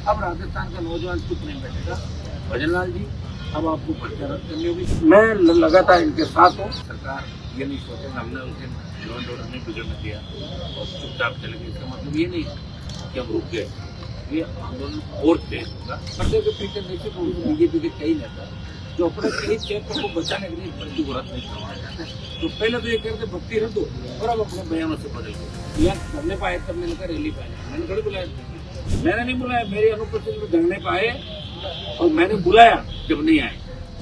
अब राजस्थान का नौजवान चुप नहीं बैठेगा। भजनलाल जी, अब आपको पर्चा रद्द करनी होगी। मैं लगातार इनके साथ हूँ। सरकार ये नहीं सोचे हमने उस दिन लॉ एंड ऑर्डर नहीं बिगड़ने दिया और चुपचाप चले गए, इसका मतलब ये नहीं कि हम रुक गए। ये आंदोलन और तेज होगा। पर्दे के पीछे निश्चित रूप से बीजेपी के कई नेता जो अपने कई क्षेत्रों को बचाने के लिए भर्ती को रद्द नहीं करवाया जाता है, तो पहले तो ये कहते भर्ती रद्द हो और अब अपने बयानों से बदल गए। यहाँ धरने पाए तब मैंने कहा रैली पाए, मैंने थोड़ी बुलाया, मैंने नहीं बुलाया। मेरी अनुपस्थिति में धरने पाए और मैंने बुलाया जब नहीं आए।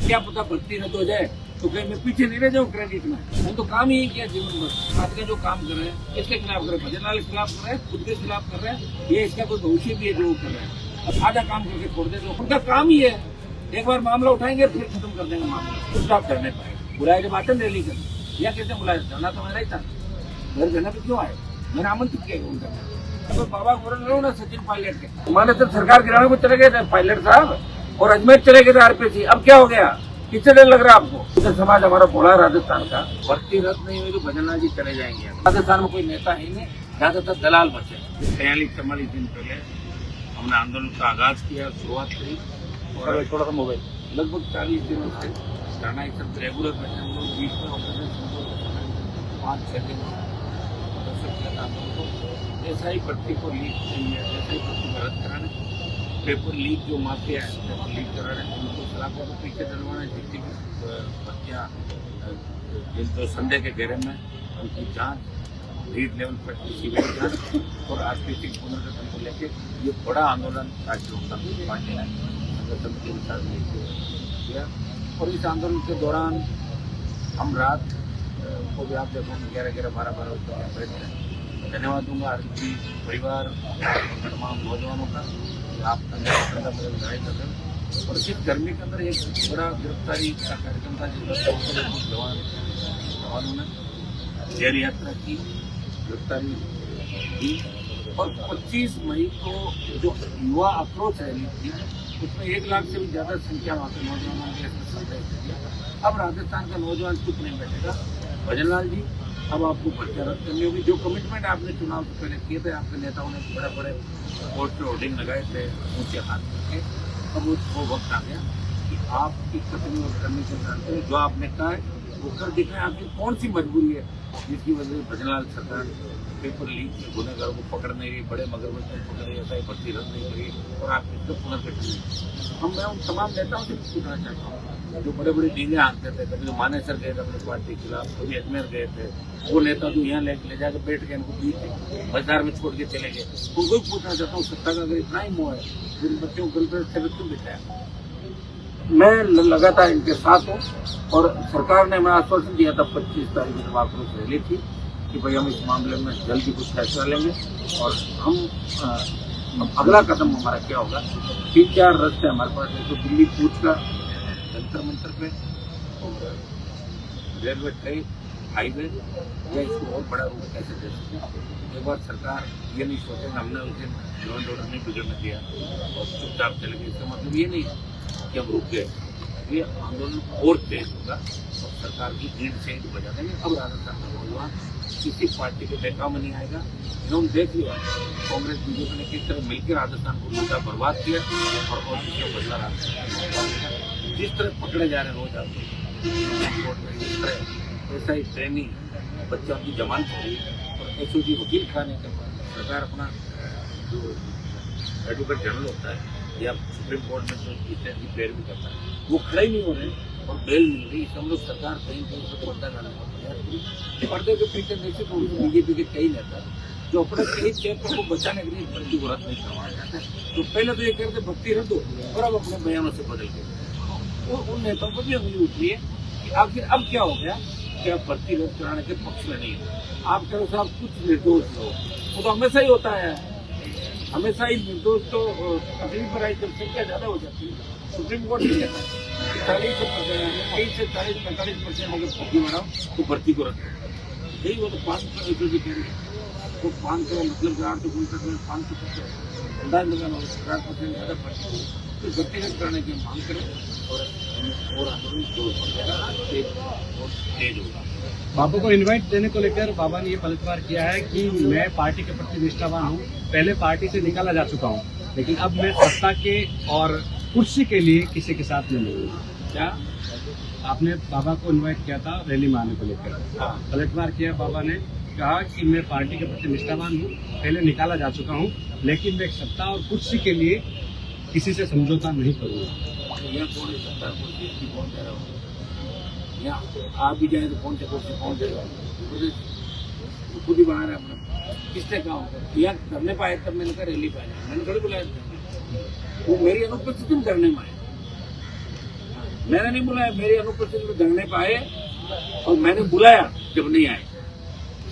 क्या पता भर्ती रद्द हो जाए तो कहीं मैं पीछे नहीं रह जाऊँ क्रेडिट में। मैंने तो काम ही किया जीवन भर। आज का जो काम कर रहे हैं इसके खिलाफ कर रहे हैं, भजनलाल के खिलाफ कर रहे हैं, खुद के खिलाफ कर रहे हैं। ये इसका कोई भविष्य भी है जो कर रहे हैं। आधा काम करके छोड़ दे तो उनका काम ही है। एक बार मामला उठाएंगे फिर खत्म कर देंगे मामला। चुपचाप करने पाए बुलाए जब आते रैली कर या कैसे बुलाया, जाना तो मेरा ही था। मेरे जाना पे क्यों आए, मैंने आमंत्रित किया उनका। तो बाबा बोल रहे हो ना सचिन पायलट के माने तो सरकार गिराने को चले गए थे पायलट साहब और अजमेर चले गए थे आरपीसी। अब क्या हो गया, किससे डर लग रहा है आपको? तो समाज हमारा भोला राजस्थान का भर्ती रद्द नहीं हुई तो भजनलाल जी चले जाएंगे। राजस्थान में कोई नेता है नहीं, ज्यादातर दलाल बचे। 43-44 दिन पहले हमने आंदोलन का आगाज किया, शुरुआत करी और थोड़ा सा मोबाइल लगभग 40 दिनों से जाना सब रेगुलर बैठे हम लोग। बीच में ऑपरेशन 5-6 दिन ऐसा ही भर्ती को लीक चाहिए, ऐसा ही भर्ती को रद्द कराना, पेपर लीक जो माफिया है पेपर लीक करा रहे हैं उनको सलाखों को पीछे डलवाना, जितनी भी बच्चियाँ जिनको संदेह के घेरे में उनकी जाँच, लीड लेवल पर सीबीआई जाँच और आरपीसी पुनर्गठन को लेकर ये बड़ा आंदोलन राष्ट्रीय लोकतांत्रिक पार्टी ने संगठन के साथ किया। और इस आंदोलन के दौरान हम रात को भी आप देखोगे 11-12 बजे बैठते हैं। धन्यवाद दूंगा आरपी परिवार और तमाम नौजवानों का, आप लड़ाई कर रहे हैं। और सिर्फ गर्मी के अंदर एक बड़ा गिरफ्तारी का कार्यक्रम था जिसमें जवानों ने जेल यात्रा की, गिरफ्तारी की। और 25 मई को जो युवा अप्रोच रैली थी उसमें 1 लाख से भी ज्यादा संख्या में नौजवानों ने इसमें संदेश दिया। अब राजस्थान का नौजवान चुप नहीं बैठेगा। भजनलाल जी, अब आपको पर्चा रद्द करनी होगी। जो कमिटमेंट आपने चुनाव से पहले किए थे, आपके नेताओं ने बड़े पोस्टर होर्डिंग लगाए थे ऊंचे हाथ करके, अब वो वक्त आ गया कि आपकी कथनी और करनी से जानते हैं। जो आपने कहा है वो कर दिखाएं। आपकी कौन सी मजबूरी है जिसकी वजह से भजनलाल सरकार पेपर लीक के गुनहगारों को पकड़ नहीं रही, बड़े मगरमच्छ को पकड़ रही, ऐसा ही भर्ती रद्द नहीं करी और आप इसको पुनर्गठन नहीं। मैं उन तमाम नेताओं से पूछना चाहता हूँ जो बड़े डीले आते थे, कभी तो मानेसर गए थे अपनी पार्टी के खिलाफ, कभी अजमेर गए थे, वो नेता जो यहाँ ले जाकर बैठ गए, इनको बीच बाजार में छोड़ के चले गए। उनको भी पूछना चाहता हूँ सत्ता का अगर इतना ही मोह है जिन बच्चों को गलत से क्यों बिठाया? मैं लगातार इनके साथ हूँ और सरकार ने हमें आश्वासन दिया था 25 तारीख जब आक्रोश रैली थी कि भाई हम इस मामले में जल्दी कुछ फैसला लेंगे और हम अगला कदम हमारा क्या होगा। 3-4 रास्ते हमारे पास है। तो दिल्ली कूच का जंतर मंतर पे रेलवे ट्रैक हाईवे या इसको और बड़ा रूप कैसे दे सकते हैं। एक बार सरकार ये नहीं सोचे हमने उस दिन लॉ एंड ऑर्डर नहीं बिगड़ने दिया और चुपचाप चले गए, इसका मतलब ये नहीं कि हम रुक गए। ये आंदोलन और तेज होगा और सरकार की ईंट से ईंट बजा देंगे। अब राजस्थान का नौजवान किसी पार्टी के बहकाव में नहीं आएगा। इन्होंने देख लिया कांग्रेस बीजेपी ने किस तरह मिलकर राजस्थान को लूटा बर्बाद किया और उसका बदला राजस्थान जिस तरह पकड़े जा रहे हैं रोज आप जिस तरह ऐसा ही ट्रेनिंग बच्चों की जमानत हो रही और एसओजी वकील खाने के बाद सरकार अपना जो एडवोकेट जनरल होता है या सुप्रीम कोर्ट में जो इतिहास की पैरवी करता है वो खड़े ही नहीं हो रहे और बेल मिल रही। हम लोग सरकार कहीं से पर्दा डालने का प्रयास। पर्दे के पीछे निश्चित रूप से बीजेपी के कई नेता जो अपने कई क्षेत्रों को बचाने के लिए भर्ती को रद्द नहीं करवाया जाता है, तो पहले तो ये कहते भर्ती रद्द हो और अब अपने बयानों से बदल गए। और उन नेताओं पर भी उंगली उठी है कि आखिर अब क्या हो गया कि आप भर्ती रद्द कराने के पक्ष में नहीं हो। आप करो साहब कुछ निर्दोष हो, वो तो हमेशा ही होता है, हमेशा ही निर्दोष तो तकलीफ पर आई जब संख्या ज्यादा हो जाती है। सुप्रीम कोर्ट भी कहता है 40 से 40-45% अगर भर्ती बढ़ाओ तो भर्ती को रद्द करो। यही वो तो 500 एसओजी कह रही है तो 500 मतलब 500 अंदाज लगाना 50% ज्यादा भर्ती तो भर्ती रद्द करने की मांग करें और आंदोलन जोर पड़ तेज होगा। बाबा को इनवाइट देने को लेकर बाबा ने ये पलटवार किया है कि मैं पार्टी के प्रति निष्ठावान हूँ, पहले पार्टी से निकाला जा चुका हूँ लेकिन अब मैं सत्ता के और कुर्सी के लिए किसी के साथ नहीं हूँ। क्या आपने बाबा को इनवाइट किया था रैली में आने को लेकर, पलटवार किया। बाबा ने कहा कि मैं पार्टी के प्रति निष्ठावान हूँ, पहले निकाला जा चुका हूँ, लेकिन मैं सत्ता और कुर्सी के लिए किसी से समझौता नहीं करूँगा। यहाँ कौन है सत्ता कुर्सी की, कौन कह रहा हो? यहाँ आप भी जाए तो कौन से कुर्सी कौन दे रहा हो? खुद ही बना रहे अपना। किसने कहा होगा यहाँ करने पाए? तब मैंने कहा रैली पाए, मैंने थोड़ी बुलाया था। वो मेरी अनुपस्थिति में करने में आए, मैंने नहीं बुलाया। मेरी अनुपस्थिति में धरने पाए और मैंने बुलाया जब नहीं आए।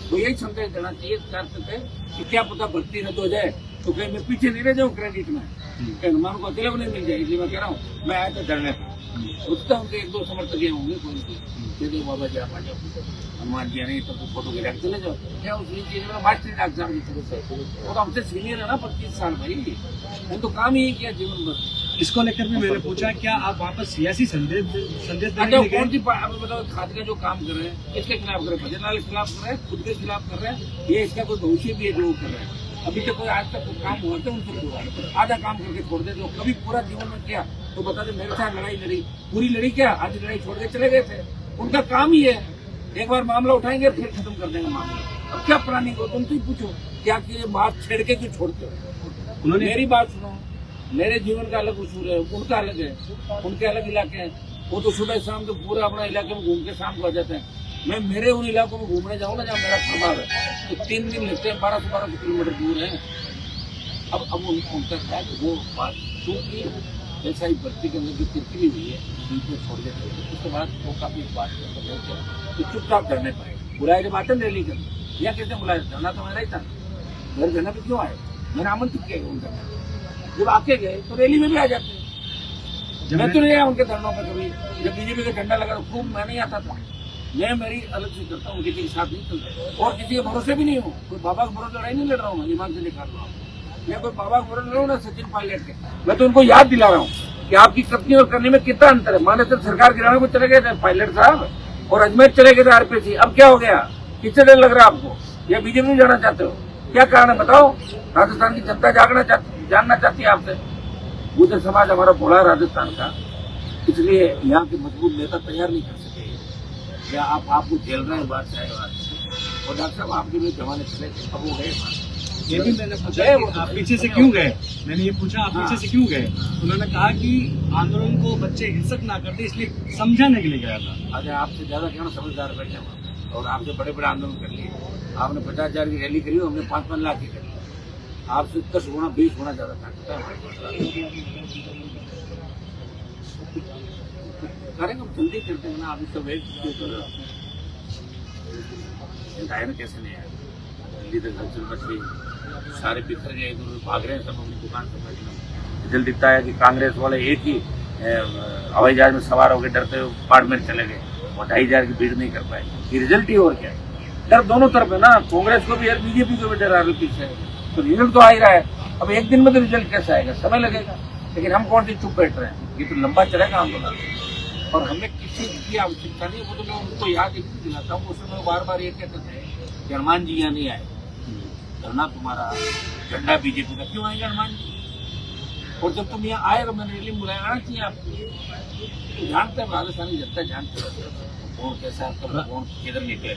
तो यही संदेश देना चाहिए कि क्या पता भर्ती रद्द हो जाए तो कहीं मैं पीछे नहीं रह जाऊँ क्रेडिट में, हनुमान को अकेले को नहीं मिल जाए। इसलिए मैं कह रहा हूँ मैं आया था धरने पर। उसका उनके एक दो समर्थक होंगे कोई बाबा जी आप आ जाओ, हनुमान जी नहीं तो फोटो गिरा चले जाओ। क्या उसकी चीज मास्टर डॉक्टर साहब की तरफ से वो तो हमसे सीनियर है ना 25 साल भाई, मैंने तो काम ही किया जीवन भर। इसको लेकर भी मैंने पूछा क्या आप वहाँ पर सियासी संदेश देने अच्छा के लिए कौन सी आप बताओ, खाद का जो काम कर रहे हैं इसके खिलाफ कर रहे हैं, भजन लाल के खिलाफ कर रहे हैं, खुद के खिलाफ कर रहे हैं, ये इसका कोई भविष्य भी है जो कर रहे हैं। अभी तक कोई आज तक काम हुआ था उनसे पूरा आधा काम करके छोड़ दे, जो कभी पूरा जीवन में किया तो बता दे मेरे साथ लड़ाई लड़ी, पूरी लड़ी क्या आज लड़ाई छोड़ के चले गए थे। उनका काम ही है एक बार मामला उठाएंगे फिर खत्म कर देंगे मामला। अब क्या प्लानिंग हो तुम तो ही पूछो क्या कि बात छेड़ के क्यों छोड़ते हो? उन्होंने मेरी बात सुनो, मेरे जीवन का अलग उसूल है, उनका अलग है, उनके अलग इलाके हैं। वो तो सुबह शाम तो पूरा अपना इलाके में घूम के शाम को आ जाते हैं। मैं मेरे उन इलाकों में घूमने जाऊँ ना जहाँ मेरा प्रभाव है तो 3 दिन लगते हैं, 1200 किलोमीटर दूर है। अब उनका क्या है वो बात क्योंकि जैसा ही भर्ती के अंदर जो तिरकिली हुई है बीच में छोड़ देते हैं, उसके बाद वो काफी बात तो चुपचाप करने पाए। बुलाए जब आते रैली कर या कैसे बुलाया, जाना तो मेरा ही था, घर जाना भी क्यों आए, मैंने आमंत्रित किया उनका। जब आके गए तो रैली में भी आ जाते हैं। मैं तो नहीं आया उनके धरनों पर कभी, जब बीजेपी का झंडा लगा तो खूब मैं नहीं आता था। मैं मेरी अलग से करता हूँ, किसी के साथ नहीं चलता और किसी के भरोसे भी नहीं हूँ। कोई बाबा के भरोसे लड़ाई नहीं लड़ रहा हूँ, मैं दिमाग से निकाल रहा हूँ। मैं कोई बाबा के भरोसे लड़ रहा हूँ ना सचिन पायलट के, मैं तो उनको याद दिला रहा हूँ कि आपकी कथनी और करने में कितना अंतर है। माने तो सरकार गिराने को चले गए थे पायलट साहब और अजमेर चले गए थे आरपीसी, अब क्या हो गया? किससे डर लग रहा है आपको? या बीजेपी में जाना चाहते हो? क्या कारण है बताओ? राजस्थान की जनता जानना चाहती है आपसे। बुद्ध समाज हमारा भोला राजस्थान का, इसलिए यहाँ के मजबूत नेता तैयार नहीं कर सके। या आपको झेल रहे हैं बात चाहे बात। और डॉक्टर साहब आपके भी जमाने चले थे, अब वो गए। ये भी मैंने पूछा आप पीछे से क्यों गए, मैंने ये पूछा आप पीछे से क्यों गए। उन्होंने कहा कि आंदोलन को बच्चे हिंसक ना करते इसलिए समझाने के लिए गया था। अरे आपसे ज्यादा क्या समझदार बैठे हम, और आपसे बड़े बड़े आंदोलन कर लिए। आपने 50,000 की रैली करी, हमने 5-5 लाख की करी। आपसे 10 गुना 20 गुना ज्यादा था। करेंगे जल्दी करते हैं ना, अभी तो वेट कैसे नहीं आया दिल्ली तक हलचल मच गई, सारे बिखर गए, भाग रहे हैं सब अपनी दुकान से। रिजल्ट दिखता है कि कांग्रेस वाले एक ही हवाई जहाज में सवार होकर डरते हुए बाड़मेर चले गए और 2,500 की भीड़ नहीं कर पाए। ये रिजल्ट ही और क्या है? डर दोनों तरफ है ना, कांग्रेस को भी और बीजेपी को भी डर आ रहा पीछे, तो रिजल्ट तो आ ही रहा है। अब एक दिन में तो रिजल्ट कैसे आएगा, समय लगेगा। लेकिन हम कौन सी चुप बैठ रहे हैं, ये तो लंबा चलेगा आंदोलन और हमें किसी की आवश्यकता नहीं। वो तो मैं उनको याद दिलाता हूँ, उस समय बार बार ये कहते थे कि हनुमान जी यहाँ नहीं आए, धरना तुम्हारा, झंडा बीजेपी का, क्यों आएगा हनुमान जी? और जब तुम यहाँ आए तो मैंने रैली बुलाया, आना चाहिए आपको। जानते हैं राजस्थानी जनता जानते हैं कौन कैसा कौन किधर निकले।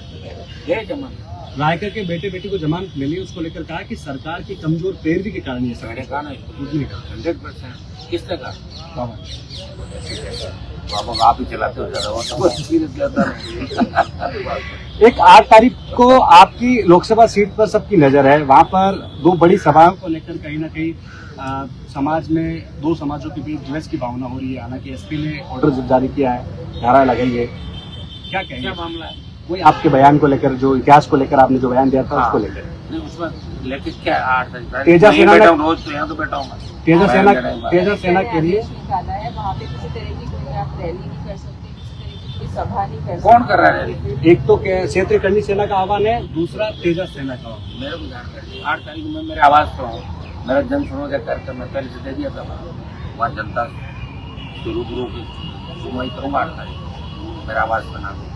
ये जमाना रायकर के बेटे बेटी को जमानत मिली, उसको लेकर कहा कि सरकार की कमजोर पैरवी के कारण ये मैंने कहा ना 100%। किसने कहा? बाबा आप ही चलाते हो ज्यादा। एक 8 तारीख को आपकी लोकसभा सीट पर सबकी नजर है, वहाँ पर 2 बड़ी सभाओं को लेकर कहीं ना कहीं समाज में 2 समाजों के बीच द्वेष की भावना हो रही है। हालांकि एसपी ने ऑर्डर जारी किया है, धारा लगाई है, क्या कहेंगे? क्या मामला है? वही आपके बयान को लेकर, जो इतिहास को लेकर आपने जो बयान दिया था उसको लेकर। नहीं उसमें लेकिन क्या 8 तारीख तेजा सेना रोज तो यहाँ तो बैठा हूँ। तेजा सेना के लिए निकाला है, वहाँ पे किसी तरह की कोई आप रैली नहीं कर सकते, किसी तरह की कोई सभा नहीं कर सकते। कौन कर रहा है रैली? एक तो क्षेत्रीय कर्णी सेना का आह्वान है, दूसरा तेजस सेना का आह्वान। मेरे को जानकारी 8 तारीख में मेरे आवाज पर हूँ, मेरा जन सुनो का कार्यक्रम मैं पहले से दे दिया था। वहाँ जनता से रूबरू की सुनवाई करूँगा 8 तारीख, मेरा आवाज बना दूँ।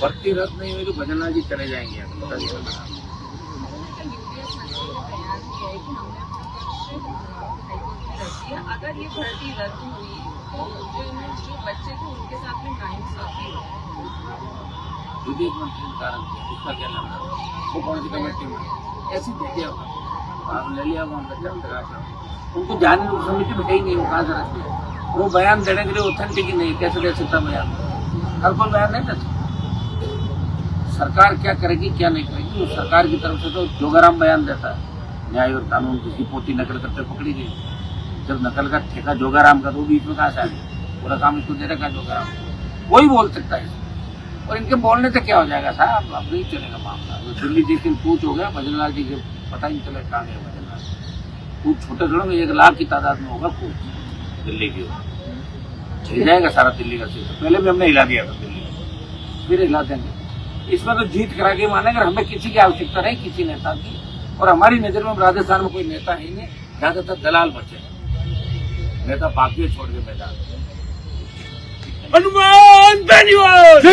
भर्ती रद्द नहीं हुई तो भजनलाल जी चले जाएंगे। उन्होंने कल यूपीएस मंत्री ने बयान दिया है कि हमने अपना हाईकोर्ट में रख दिया। अगर ये भर्ती रद्द हुई तो जो बच्चे थे उनके साथ में नाइंसाफी हो। विदेश मंत्री ने कारण किया, उसका क्या नाम है, वो कौन सी कमेटी में ऐसी दे दिया, आप ले लिया वो उनका उनको जानने की समिति में है ही नहीं, वो कहाँ से रखती है। वो बयान देने के लिए ऑथेंटिक ही नहीं, कैसे दे सकता बयान, हर कोई बयान नहीं दे सकता। सरकार क्या करेगी क्या नहीं करेगी, वो सरकार की तरफ से तो जोगाराम बयान देता है। न्याय और कानून किसी पोती नकल करते पकड़ी गई, जब नकल का ठेका जोगाराम का तो बीच में कहाँ से आ गया, पूरा काम इसको दे रखा जोगाराम, वही बोल सकता है। और इनके बोलने से क्या हो जाएगा साहब, अब नहीं चलेगा मामला। दिल्ली जिस दिन कूच हो गया, भजनलाल जी के पता ही नहीं चले कहाँ गए भजनलाल। कूच छोटे थोड़े में 1 लाख की तादाद में होगा कूच दिल्ली की, हिल जाएगा सारा दिल्ली का सिस्टम। पहले भी हमने हिला दिया था दिल्ली, फिर हिला देंगे। इसमें तो जीत करा के मानेंगे। हमें किसी की आवश्यकता नहीं, किसी नेता की, और हमारी नजर में राजस्थान में कोई नेता ही नहीं, ज्यादातर दलाल बचे, नेता बाकी छोड़ के मैदान। हनुमान धन्यवाद।